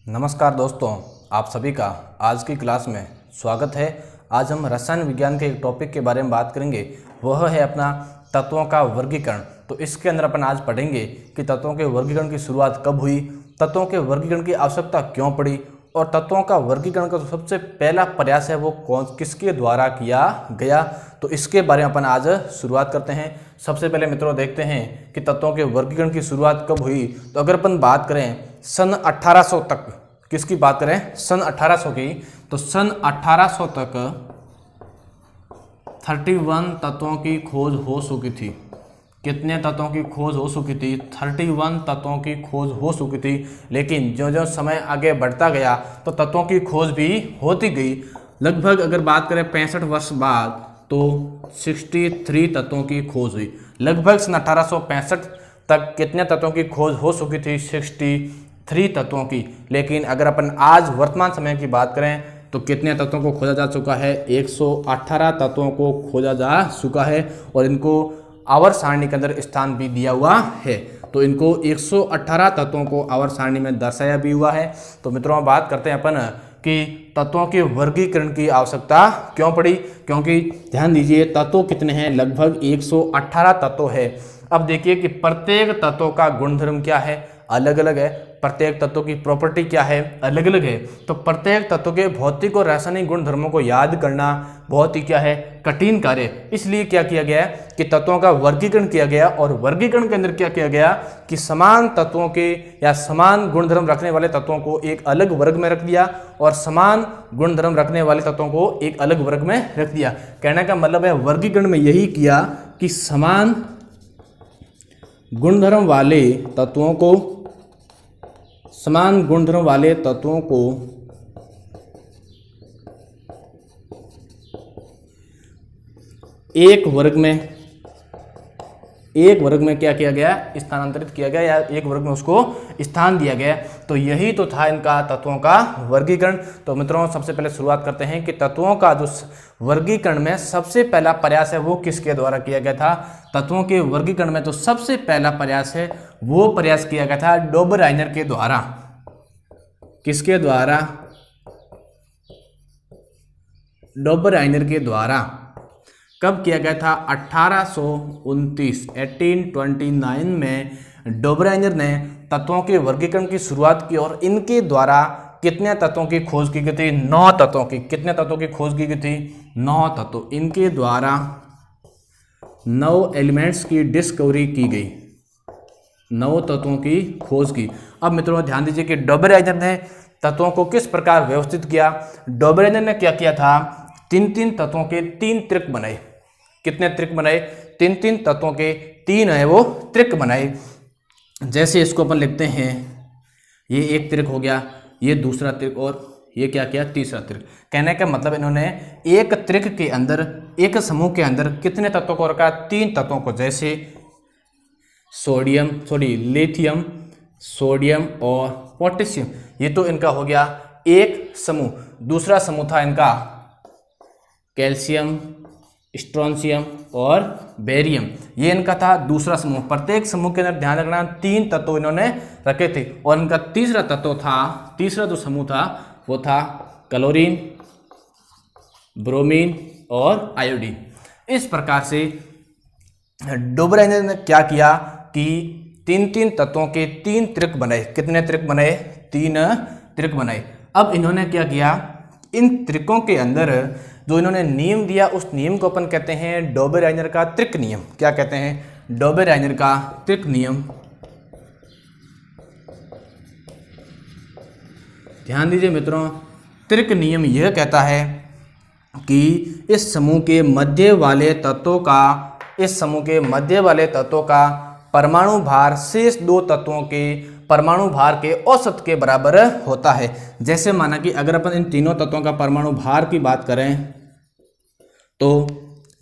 नमस्कार दोस्तों, आप सभी का आज की क्लास में स्वागत है। आज हम रसायन विज्ञान के एक टॉपिक के बारे में बात करेंगे, वह है अपना तत्वों का वर्गीकरण। तो इसके अंदर अपन आज पढ़ेंगे कि तत्वों के वर्गीकरण की शुरुआत कब हुई, तत्वों के वर्गीकरण की आवश्यकता क्यों पड़ी और तत्वों का वर्गीकरण का जो सबसे पहला प्रयास है वो किसके द्वारा किया गया। तो इसके बारे में अपन आज शुरुआत करते हैं। सबसे पहले मित्रों देखते हैं कि तत्वों के वर्गीकरण की शुरुआत कब हुई। तो अगर अपन बात करें सन 1800 तक, किसकी बात करें सन 1800 की, तो सन 1800 तक 31 तत्वों की खोज हो चुकी थी। कितने तत्वों की खोज हो चुकी थी? 31 तत्वों की खोज हो चुकी थी। लेकिन जो जो समय आगे बढ़ता गया तो तत्वों की खोज भी होती गई। लगभग अगर बात करें 65 वर्ष बाद तो 63 तत्वों की खोज हुई। लगभग सन 1865 तक कितने तत्वों की खोज हो चुकी थी? 63 तत्वों की। लेकिन अगर अपन आज वर्तमान समय की बात करें तो कितने तत्वों को खोजा जा चुका है? 118 तत्वों को खोजा जा चुका है और इनको आवर्त सारणी के अंदर स्थान भी दिया हुआ है। तो इनको 118 तत्वों को आवर्त सारणी में दर्शाया भी हुआ है। तो मित्रों बात करते हैं अपन कि तत्वों के वर्गीकरण की आवश्यकता क्यों पड़ी। क्योंकि ध्यान दीजिए तत्व कितने हैं? लगभग 118 तत्व है। अब देखिए कि प्रत्येक तत्व का गुणधर्म क्या है? अलग अलग है। प्रत्येक तत्व की प्रॉपर्टी क्या है? अलग अलग है। तो प्रत्येक तत्व के भौतिक और रासायनिक गुण धर्मों को याद करना बहुत ही क्या है? कठिन कार्य। इसलिए क्या किया गया कि तत्वों का वर्गीकरण किया गया और वर्गीकरण के अंदर क्या किया गया कि समान तत्वों के या समान गुणधर्म रखने वाले तत्वों को एक अलग वर्ग में रख दिया और समान गुणधर्म रखने वाले तत्वों को एक अलग वर्ग में रख दिया। कहने का मतलब है वर्गीकरण में यही किया कि समान गुणधर्म वाले तत्वों को एक वर्ग में क्या किया गया? स्थानांतरित किया गया या एक वर्ग में उसको स्थान दिया गया। तो यही तो था इनका तत्वों का वर्गीकरण। तो मित्रों सबसे पहले शुरुआत करते हैं कि तत्वों का जो वर्गीकरण में सबसे पहला प्रयास है वो किसके द्वारा किया गया था? तत्वों के वर्गीकरण में तो सबसे पहला प्रयास है वो प्रयास किया गया था डोबराइनर के द्वारा। किसके द्वारा? डोबराइनर के द्वारा। कब किया गया था? 1829 में डोबराइनर ने तत्वों के वर्गीकरण की शुरुआत की और इनके द्वारा कितने तत्वों की खोज की गई थी? 9 तत्वों की। कितने तत्वों की खोज की गई थी? 9 तत्व। इनके द्वारा 9 एलिमेंट्स की डिस्कवरी की गई, 9 तत्वों की खोज की। अब मित्रों ध्यान दीजिए कि डोबराइनर ने तत्वों को किस प्रकार व्यवस्थित किया। डोबराइनर ने क्या किया था? 3 तत्वों के 3 त्रिक बनाए। कितने त्रिक बनाए? 3 तत्वों के 3 है वो त्रिक बनाए। जैसे इसको अपन लिखते हैं, ये एक त्रिक हो गया, ये दूसरा त्रिक और ये क्या किया? तीसरा त्रिक। कहने का मतलब इन्होंने एक त्रिक के अंदर, एक समूह के अंदर कितने तत्वों को रखा? 3 तत्वों को। जैसे लिथियम, सोडियम और पोटेशियम। ये तो इनका हो गया एक समूह। दूसरा समूह था इनका कैल्शियम, स्ट्रोंशियम और बेरियम। ये इनका था दूसरा समूह। प्रत्येक समूह के अंदर ध्यान रखना 3 तत्व इन्होंने रखे थे। और इनका तीसरा तत्व था, तीसरा जो समूह था वो था क्लोरीन, ब्रोमीन और आयोडीन। इस प्रकार से डोबराइनर ने क्या किया कि 3 तत्वों के 3 त्रिक बनाए। कितने त्रिक बनाए? 3 त्रिक बनाए। अब इन्होंने क्या किया? इन त्रिकों के अंदर जो इन्होंने नियम दिया उस नियम को अपन कहते हैं डोबराइनर का त्रिक नियम। क्या कहते हैं? डोबराइनर का त्रिक नियम। ध्यान दीजिए मित्रों, त्रिक नियम यह कहता है कि इस समूह के मध्य वाले तत्वों का परमाणु भार शेष 2 तत्वों के परमाणु भार के औसत के बराबर होता है। जैसे माना कि अगर अपन इन तीनों तत्वों का परमाणु भार की बात करें तो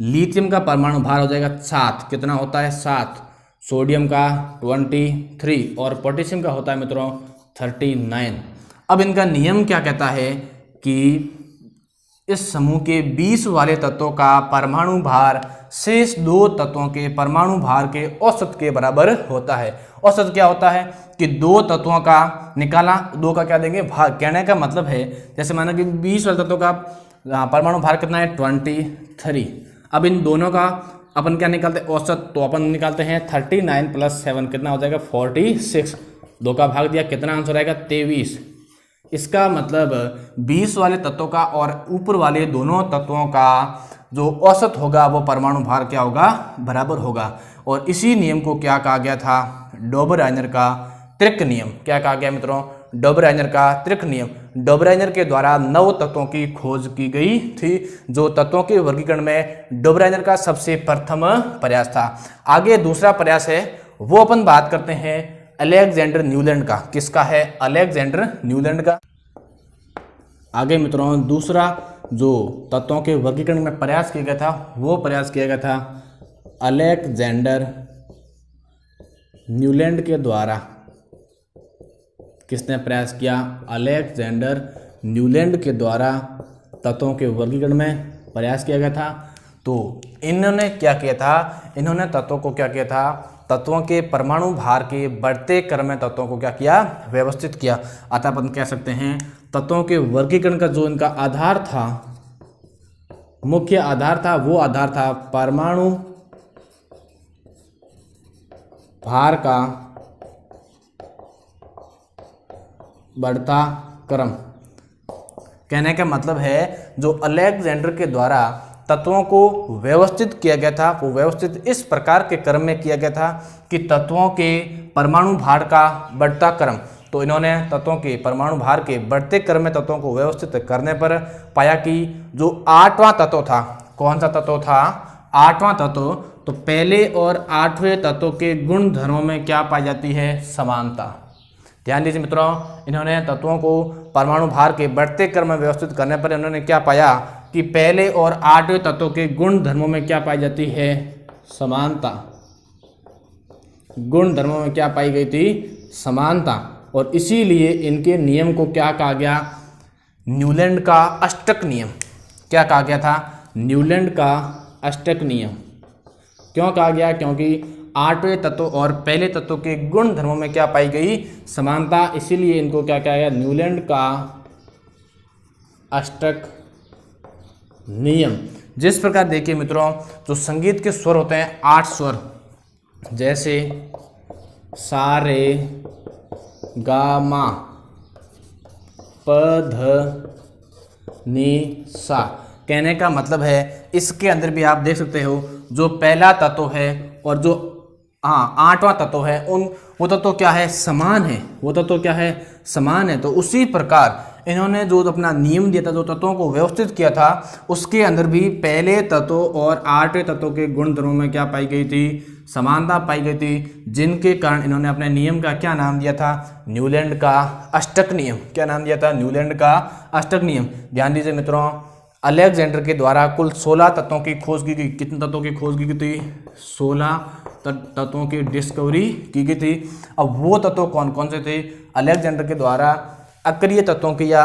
लिथियम का परमाणु भार हो जाएगा 7। कितना होता है? 7। सोडियम का 23 और पोटेशियम का होता है मित्रों 39। अब इनका नियम क्या कहता है कि इस समूह के 20 वाले तत्वों का परमाणु भार शेष 2 तत्वों के परमाणु भार के औसत के बराबर होता है। औसत क्या होता है कि 2 तत्वों का निकाला, 2 का क्या देंगे भार। कहने का मतलब है जैसे माना कि 20 वाले तत्वों का परमाणु भार कितना है 23। अब इन दोनों का अपन क्या निकालते हैं औसत, तो अपन निकालते हैं 39 + 7 कितना हो जाएगा 46। 2 का भाग दिया कितना आंसर आएगा 23। इसका मतलब 20 वाले तत्वों का और ऊपर वाले दोनों तत्वों का जो औसत होगा वो परमाणु भार क्या होगा बराबर होगा। और इसी नियम को क्या कहा गया था डोबराइनर का त्रिक नियम। क्या कहा गया मित्रों डोबराइनर का त्रिक नियम। डोबराइनर के द्वारा 9 तत्वों की खोज की गई थी, जो तत्वों के वर्गीकरण में डोबराइनर का सबसे प्रथम प्रयास था। आगे दूसरा प्रयास है वो अपन बात करते हैं अलेक्जेंडर न्यूलैंड का। किसका है अलेक्जेंडर न्यूलैंड का। आगे मित्रों दूसरा जो तत्वों के वर्गीकरण में प्रयास किया गया था वो प्रयास किया गया था अलेक्जेंडर न्यूलैंड के द्वारा। किसने प्रयास किया अलेक्जेंडर न्यूलैंड के द्वारा तत्वों के वर्गीकरण में प्रयास किया गया था। तो इन्होंने क्या किया था, इन्होंने तत्वों को क्या किया था, तत्वों के परमाणु भार के बढ़ते क्रम में तत्वों को क्या किया व्यवस्थित किया। अतः अपन कह सकते हैं तत्वों के वर्गीकरण का जो इनका आधार था, मुख्य आधार था, वो आधार था परमाणु भार का बढ़ता क्रम। कहने का मतलब है जो अलेक्जेंडर के द्वारा तत्वों को व्यवस्थित किया गया था वो व्यवस्थित इस प्रकार के क्रम में किया गया था कि तत्वों के परमाणु भार का बढ़ता क्रम। तो इन्होंने तत्वों के परमाणु भार के बढ़ते क्रम में तत्वों को व्यवस्थित करने पर पाया कि जो 8वां तत्व था, कौन सा तत्व था 8वां तत्व, तो पहले और 8वें तत्व के गुण धर्मों में क्या पाई जाती है समानता। ध्यान दीजिए मित्रों, इन्होंने तत्वों को परमाणु भार के बढ़ते क्रम में व्यवस्थित करने पर इन्होंने क्या पाया कि पहले और 8वें तत्वों के गुण धर्मों में क्या पाई जाती है समानता। गुण धर्मों में क्या पाई गई थी समानता। और इसीलिए इनके नियम को क्या कहा गया न्यूलैंड का अष्टक नियम। क्या कहा गया था न्यूलैंड का अष्टक नियम। क्यों कहा गया, क्योंकि 8वें तत्व और पहले तत्व के गुण धर्मों में क्या पाई गई समानता, इसीलिए इनको क्या कहा गया न्यूलैंड का अष्टक नियम। जिस प्रकार देखिए मित्रों जो संगीत के स्वर होते हैं 8 स्वर, जैसे सा रे गा मा प ध नी सा। कहने का मतलब है इसके अंदर भी आप देख सकते हो जो पहला तत्व है और जो 8वां तत्व है वो तत्व क्या है समान है, वो तत्व क्या है समान है। तो उसी प्रकार इन्होंने जो अपना नियम दिया था, जो तत्वों को व्यवस्थित किया था, उसके अंदर भी पहले तत्व और 8वें तत्व के गुण धर्मों में क्या पाई गई थी समानता पाई गई थी, जिनके कारण इन्होंने अपने नियम का क्या नाम दिया था न्यूलैंड का अष्टक नियम। क्या नाम दिया था न्यूलैंड का अष्टक नियम। ध्यान दीजिए मित्रों अलेक्जेंडर के द्वारा कुल 16 तत्वों की खोज की गई। कितने तत्वों की खोज की गई थी 16 तत्वों की डिस्कवरी की गई थी। अब वो तत्व कौन कौन से थे, अलेक्जेंडर के द्वारा अक्रिय तत्वों की या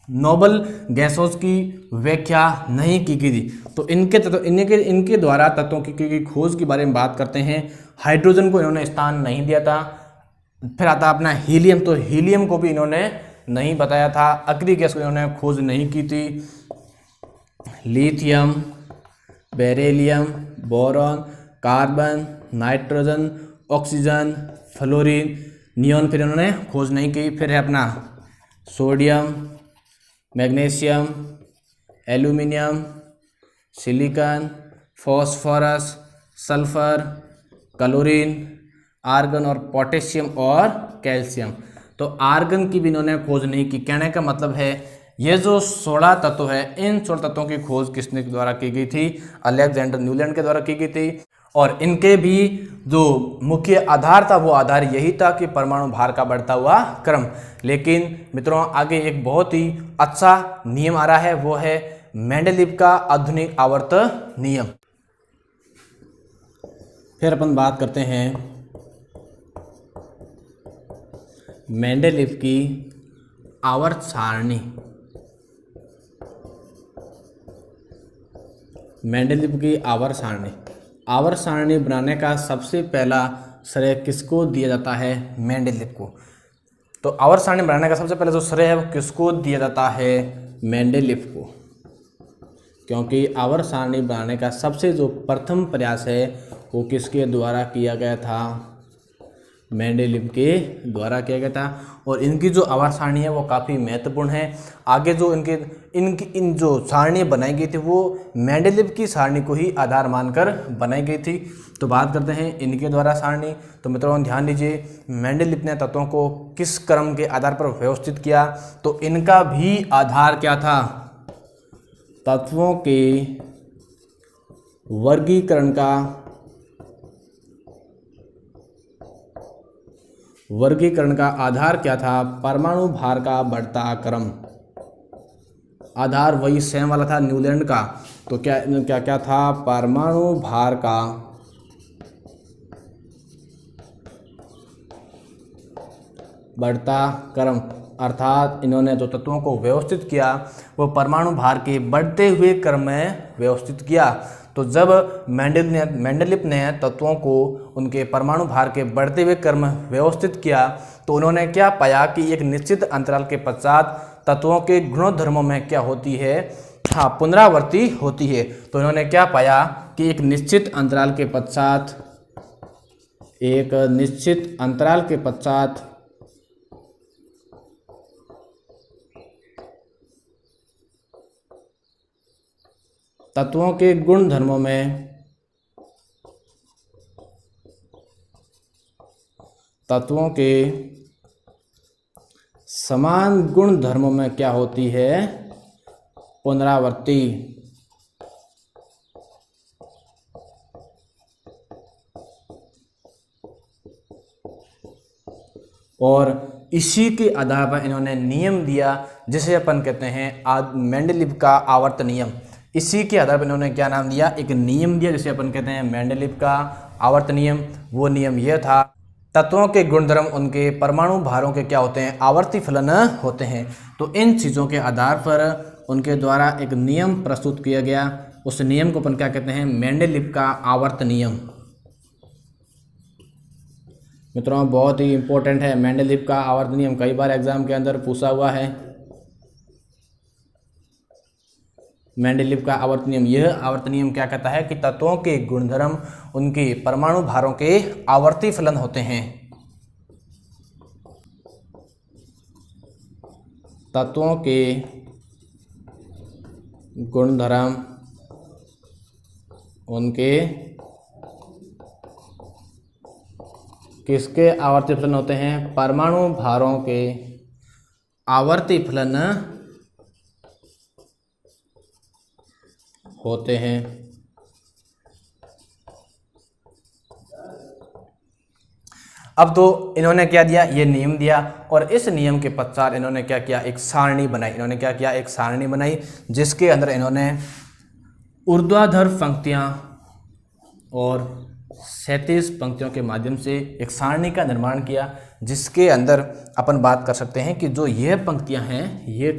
नोबल गैसों की व्याख्या नहीं की गई थी। तो इनके द्वारा तत्वों की खोज के बारे में बात करते हैं। हाइड्रोजन को इन्होंने स्थान नहीं दिया था। फिर आता अपना हीलियम, तो हीलियम को भी इन्होंने नहीं बताया था। अक्रिय गैस को इन्होंने खोज नहीं की थी। Lithium, beryllium, boron, carbon, nitrogen, oxygen, fluorine, neon फिर इन्होंने खोज नहीं की। फिर है अपना sodium, magnesium, aluminium, silicon, phosphorus, sulphur, chlorine, argon और पोटेशियम और कैल्शियम। तो आर्गन की भी इन्होंने खोज नहीं की। कहने का मतलब है ये जो 16 तत्व है, इन 16 तत्वों की खोज किसने द्वारा की गई थी अलेक्जेंडर न्यूलैंड के द्वारा की गई थी। और इनके भी जो मुख्य आधार था वो आधार यही था कि परमाणु भार का बढ़ता हुआ क्रम। लेकिन मित्रों आगे एक बहुत ही अच्छा नियम आ रहा है, वो है मेंडेलीव का आधुनिक आवर्त नियम। फिर अपन बात करते हैं मेंडेलीव की आवर्त सारणी। मेंडेलीव की आवर्त सारणी बनाने का सबसे पहला श्रेय किसको दिया जाता है? मेंडेलीव को। तो आवर्त सारणी बनाने का सबसे पहले जो श्रेय है वो किसको दिया जाता है? मेंडेलीव को, क्योंकि आवर्त सारणी बनाने का सबसे जो प्रथम प्रयास है वो किसके द्वारा किया गया था? मेंडेलीव के द्वारा किया गया था। और इनकी जो आवर्त सारणी है वो काफ़ी महत्वपूर्ण है। आगे जो इन जो सारणी बनाई गई थी वो मेंडेलीव की सारणी को ही आधार मानकर बनाई गई थी। तो बात करते हैं इनके द्वारा सारणी। तो मित्रों ध्यान दीजिए, मेंडेलीव ने तत्वों को किस क्रम के आधार पर व्यवस्थित किया? तो इनका भी आधार क्या था? तत्वों के वर्गीकरण का आधार क्या था? परमाणु भार का बढ़ता क्रम। आधार वही सेम वाला था न्यूलैंड का। तो क्या था? परमाणु भार का बढ़ता क्रम। अर्थात इन्होंने जो तत्वों को व्यवस्थित किया वो परमाणु भार के बढ़ते हुए क्रम में व्यवस्थित किया। तो जब मेंडेलीव ने तत्वों को उनके परमाणु भार के बढ़ते हुए क्रम में व्यवस्थित किया तो उन्होंने क्या पाया कि एक निश्चित अंतराल के पश्चात तत्वों के गुणधर्मों में क्या होती है? पुनरावृत्ति होती है। तो इन्होंने क्या पाया कि एक निश्चित अंतराल के पश्चात तत्वों के गुणधर्मों में तत्वों के समान गुणधर्मों में क्या होती है? पुनरावृत्ति। और इसी के आधार पर इन्होंने नियम दिया जिसे अपन कहते हैं मेंडेलीव का आवर्त नियम। इसी के आधार पर इन्होंने क्या नाम दिया? एक नियम दिया जिसे अपन कहते हैं मेंडेलीव का आवर्त नियम। वो नियम यह था, तत्वों के गुणधर्म उनके परमाणु भारों के क्या होते हैं? आवर्ती फलन होते हैं। तो इन चीज़ों के आधार पर उनके द्वारा एक नियम प्रस्तुत किया गया। उस नियम को अपन क्या कहते हैं? मेंडेलीव का आवर्त नियम। मित्रों बहुत ही इंपॉर्टेंट है मेंडेलीव का आवर्त नियम, कई बार एग्जाम के अंदर पूछा हुआ है। मेंडेलीव का आवर्त नियम, यह आवर्त नियम क्या कहता है कि तत्वों के गुणधर्म उनके परमाणु भारों के आवर्ती फलन होते हैं। तत्वों के गुणधर्म उनके किसके आवर्ती फलन होते हैं? परमाणु भारों के आवर्ती फलन होते हैं। अब तो इन्होंने क्या दिया? ये नियम दिया और इस नियम के पश्चात इन्होंने क्या किया? एक सारणी बनाई। इन्होंने क्या किया? एक सारणी बनाई जिसके अंदर इन्होंने ऊर्ध्वाधर पंक्तियां और 37 पंक्तियों के माध्यम से एक सारणी का निर्माण किया, जिसके अंदर अपन बात कर सकते हैं कि जो यह पंक्तियां हैं ये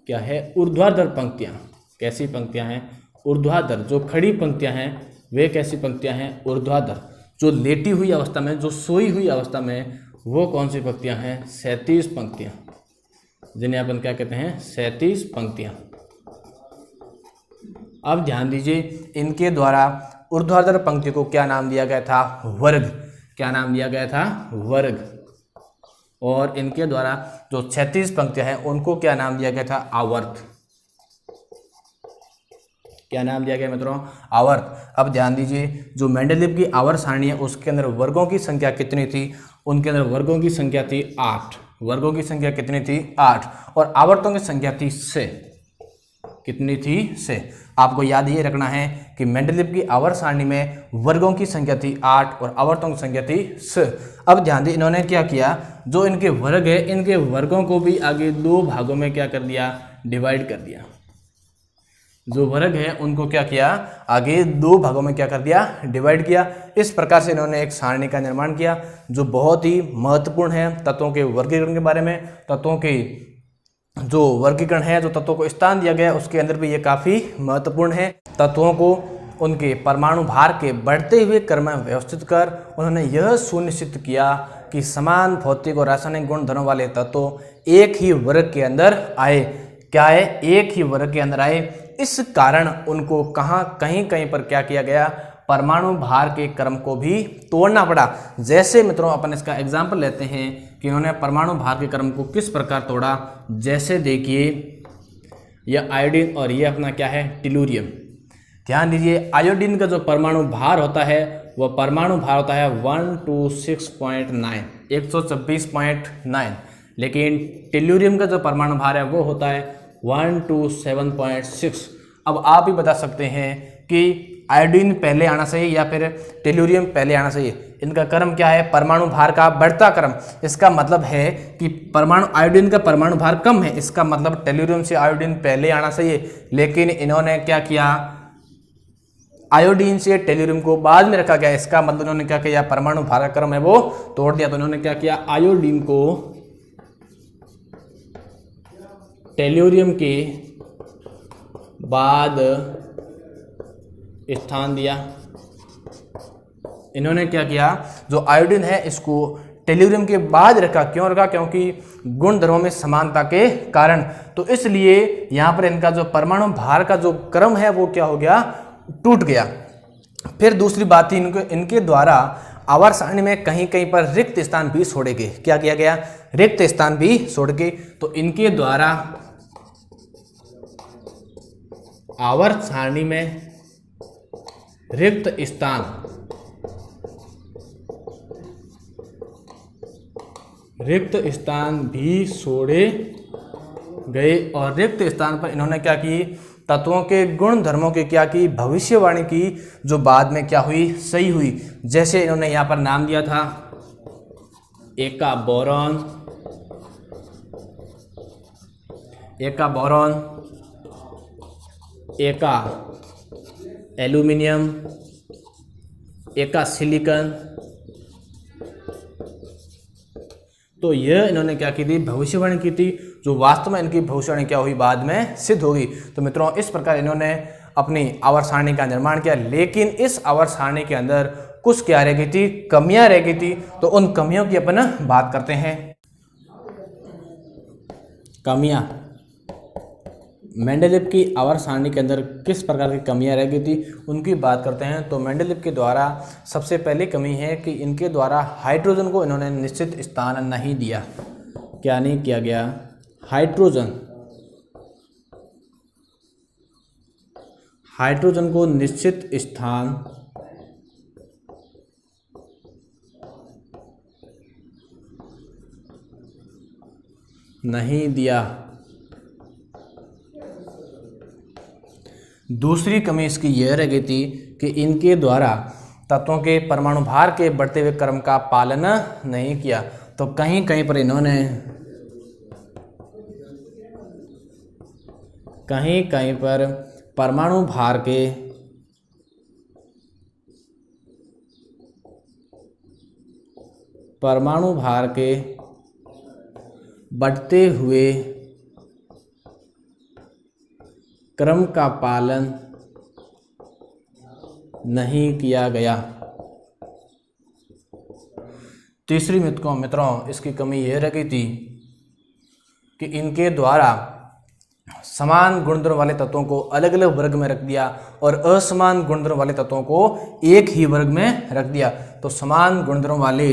क्या है? ऊर्ध्वाधर पंक्तियां। कैसी पंक्तियां हैं? ऊर्ध्वाधर। जो खड़ी पंक्तियां हैं वे कैसी पंक्तियां हैं? ऊर्ध्वाधर। जो लेटी हुई अवस्था में, जो सोई हुई अवस्था में, वो कौन सी पंक्तियां हैं? 37 पंक्तियां, जिन्हें अपन क्या कहते हैं? 37 पंक्तियां। अब ध्यान दीजिए, इनके द्वारा ऊर्ध्वाधर पंक्ति को क्या नाम दिया गया था? वर्ग। क्या नाम दिया गया था? वर्ग। और इनके द्वारा जो 36 पंक्तियां हैं उनको क्या नाम दिया गया था? आवर्त। क्या नाम दिया गया मित्रों? आवर्त। अब ध्यान दीजिए, जो मेंडेलीव की आवर्त सारणी है उसके अंदर वर्गों की संख्या कितनी थी? उनके अंदर वर्गों की संख्या थी 8। वर्गों की संख्या कितनी थी? 8। और आवर्तों की संख्या थी 6। कितनी थी? 6। आपको याद ये रखना है कि मेंडेलीव की आवर्त सारणी में वर्गों की संख्या थी 8 और आवर्तों की संख्या थी 6। अब ध्यान दीजिए, इन्होंने क्या किया? जो इनके वर्ग है इनके वर्गों को भी आगे 2 भागों में क्या कर दिया? डिवाइड कर दिया। जो वर्ग है उनको क्या किया? आगे 2 भागों में क्या कर दिया? डिवाइड किया। इस प्रकार से इन्होंने एक सारणी का निर्माण किया जो बहुत ही महत्वपूर्ण है तत्वों के वर्गीकरण के बारे में, तत्वों के जो वर्गीकरण है, जो तत्वों को स्थान दिया गया है, उसके अंदर भी ये काफ़ी महत्वपूर्ण है। तत्वों को उनके परमाणु भार के बढ़ते हुए क्रम में व्यवस्थित कर उन्होंने यह सुनिश्चित किया कि समान भौतिक और रासायनिक गुण धर्म वाले तत्व एक ही वर्ग के अंदर आए। क्या है? एक ही वर्ग के अंदर आए। इस कारण उनको कहीं कहीं पर क्या किया गया? परमाणु भार के क्रम को भी तोड़ना पड़ा। जैसे मित्रों अपन इसका एग्जाम्पल लेते हैं कि उन्होंने परमाणु भार के क्रम को किस प्रकार तोड़ा। जैसे देखिए यह आयोडीन और ये अपना क्या है? टेलुरियम। ध्यान दीजिए, आयोडीन का जो परमाणु भार होता है वह परमाणु भार होता है 126.9, 126.9, लेकिन टेलुरियम का जो परमाणु भार है वो होता है 127.6। अब आप ही बता सकते हैं कि आयोडीन पहले आना चाहिए या फिर टेलुरियम पहले आना चाहिए। इनका क्रम क्या है? परमाणु भार का बढ़ता क्रम। इसका मतलब है कि आयोडीन का परमाणु भार कम है, इसका मतलब टेलुरियम से आयोडीन पहले आना चाहिए, लेकिन इन्होंने क्या किया? आयोडीन से टेलुरियम को बाद में रखा गया। इसका मतलब उन्होंने क्या किया? परमाणु भार का क्रम है वो तोड़ दिया। तो उन्होंने क्या किया? आयोडीन को टेलुरियम के बाद स्थान दिया। इन्होंने क्या किया? जो आयोडीन है इसको टेलुरियम के बाद रखा। क्यों रखा? क्योंकि गुण धर्मों में समानता के कारण। तो इसलिए यहां पर इनका जो परमाणु भार का जो क्रम है वो क्या हो गया? टूट गया। फिर दूसरी बात थी, इनके द्वारा आवर्त सारणी में कहीं कहीं पर रिक्त स्थान भी छोड़े गए। क्या किया गया? रिक्त स्थान भी छोड़ के। तो इनके द्वारा आवर्त सारणी में रिक्त स्थान भी छोड़े गए और रिक्त स्थान पर इन्होंने क्या की? तत्वों के गुण धर्मों की क्या की? भविष्यवाणी की, जो बाद में क्या हुई? सही हुई। जैसे इन्होंने यहां पर नाम दिया था एका बोरॉन, एका एल्यूमिनियम, एका सिलिकॉन। तो यह इन्होंने क्या की थी? भविष्यवाणी की थी, जो वास्तव में इनकी भविष्यवाणी क्या हुई? बाद में सिद्ध होगी। तो मित्रों इस प्रकार इन्होंने अपनी आवर्त सारणी का निर्माण किया, लेकिन इस आवर्त सारणी के अंदर कुछ क्या रह गई थी? कमियां रह गई थी। तो उन कमियों की अपन बात करते हैं। कमियां मेंडेलीव की आवर्त सारणी के अंदर किस प्रकार की कमियां रह गई थी उनकी बात करते हैं। तो मेंडेलीव के द्वारा सबसे पहली कमी है कि इनके द्वारा हाइड्रोजन को इन्होंने निश्चित स्थान नहीं दिया। क्या नहीं किया गया? हाइड्रोजन को निश्चित स्थान नहीं दिया। दूसरी कमी इसकी यह रह गई थी कि इनके द्वारा तत्वों के परमाणु भार के बढ़ते हुए क्रम का पालन नहीं किया। तो कहीं कहीं पर इन्होंने परमाणु भार के बढ़ते हुए क्रम का पालन नहीं किया गया। तीसरी मित्रों इसकी कमी यह रह गई थी कि इनके द्वारा समान गुणधर्म वाले तत्वों को अलग अलग वर्ग में रख दिया और असमान गुणधर्म वाले तत्वों को एक ही वर्ग में रख दिया। तो समान गुणधर्म वाले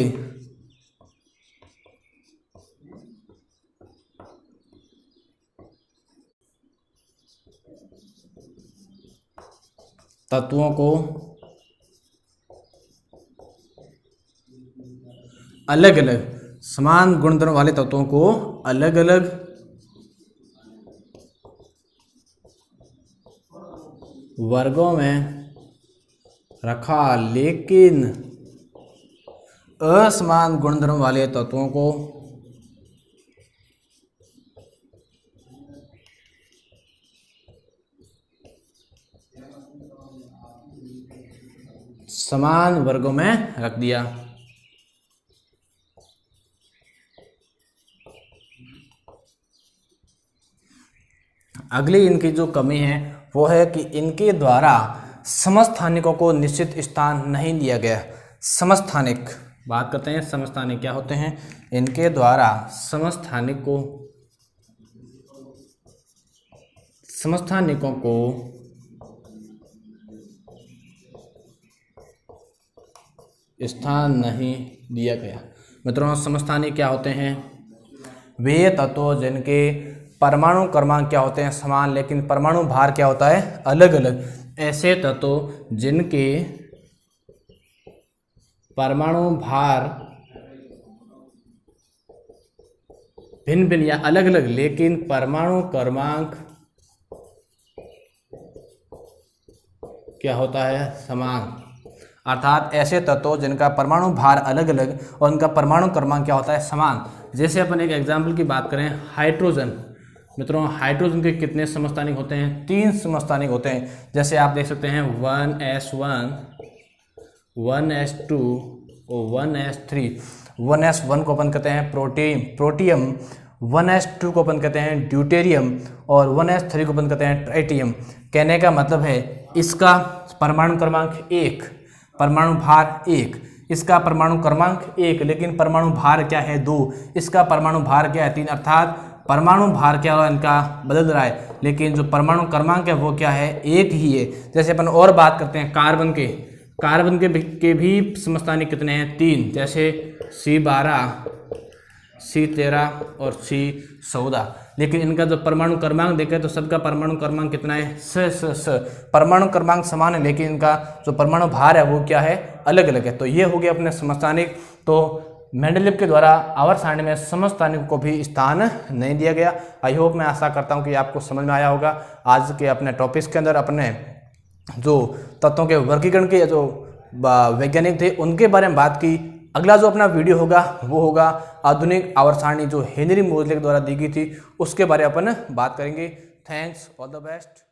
तत्वों को अलग अलग, समान गुणधर्म वाले तत्वों को अलग अलग वर्गों में रखा, लेकिन असमान गुणधर्म वाले तत्वों को समान वर्गों में रख दिया। अगली इनकी जो कमी है वो है कि इनके द्वारा समस्थानिकों को निश्चित स्थान नहीं दिया गया। समस्थानिक बात करते हैं, समस्थानिक क्या होते हैं? इनके द्वारा समस्थानिकों को स्थान नहीं दिया गया। मित्रों, समस्थानिक क्या होते हैं? वे तत्व जिनके परमाणु क्रमांक क्या होते हैं? समान, लेकिन परमाणु भार क्या होता है? अलग अलग। ऐसे तत्व जिनके परमाणु भार भिन्न भिन्न या अलग अलग, लेकिन परमाणु क्रमांक क्या होता है? समान। अर्थात ऐसे तत्व जिनका परमाणु भार अलग अलग और उनका परमाणु क्रमांक क्या होता है? समान। जैसे अपन एक एग्जाम्पल की बात करें, हाइड्रोजन। मित्रों, हाइड्रोजन के कितने समस्थानिक होते हैं? 3 समस्थानिक होते हैं। जैसे आप देख सकते हैं 1s1, 1s2 और 1s3। 1s1 को अपन कहते हैं प्रोटियम, 1s2 को अपन कहते हैं ड्यूटेरियम और 1s3 को अपन कहते हैं ट्राइटियम। कहने का मतलब है इसका परमाणु क्रमांक 1, परमाणु भार 1, इसका परमाणु क्रमांक 1, लेकिन परमाणु भार क्या है? 2, इसका परमाणु भार क्या है? 3। अर्थात परमाणु भार क्या है? इनका बदल रहा है, लेकिन जो परमाणु क्रमांक है वो क्या है? 1 ही है। जैसे अपन और बात करते हैं कार्बन के भी समस्थानिक कितने हैं? 3। जैसे C12, C13 और C14। लेकिन इनका जो परमाणु क्रमांक देखें तो सबका परमाणु क्रमांक कितना है? स। परमाणु क्रमांक समान है, लेकिन इनका जो परमाणु भार है वो क्या है? अलग अलग है। तो ये हो गया अपने समस्थानिक। तो मेंडलीव के द्वारा आवर्त सारणी में समस्थानिक को भी स्थान नहीं दिया गया। आई होप, मैं आशा करता हूँ कि आपको समझ में आया होगा। आज के अपने टॉपिक्स के अंदर अपने जो तत्वों के वर्गीकरण के जो वैज्ञानिक थे उनके बारे में बात की। अगला जो अपना वीडियो होगा वो होगा आधुनिक आवर्त सारणी जो हेनरी मोजले के द्वारा दी गई थी, उसके बारे में अपन बात करेंगे। Thanks, all the best.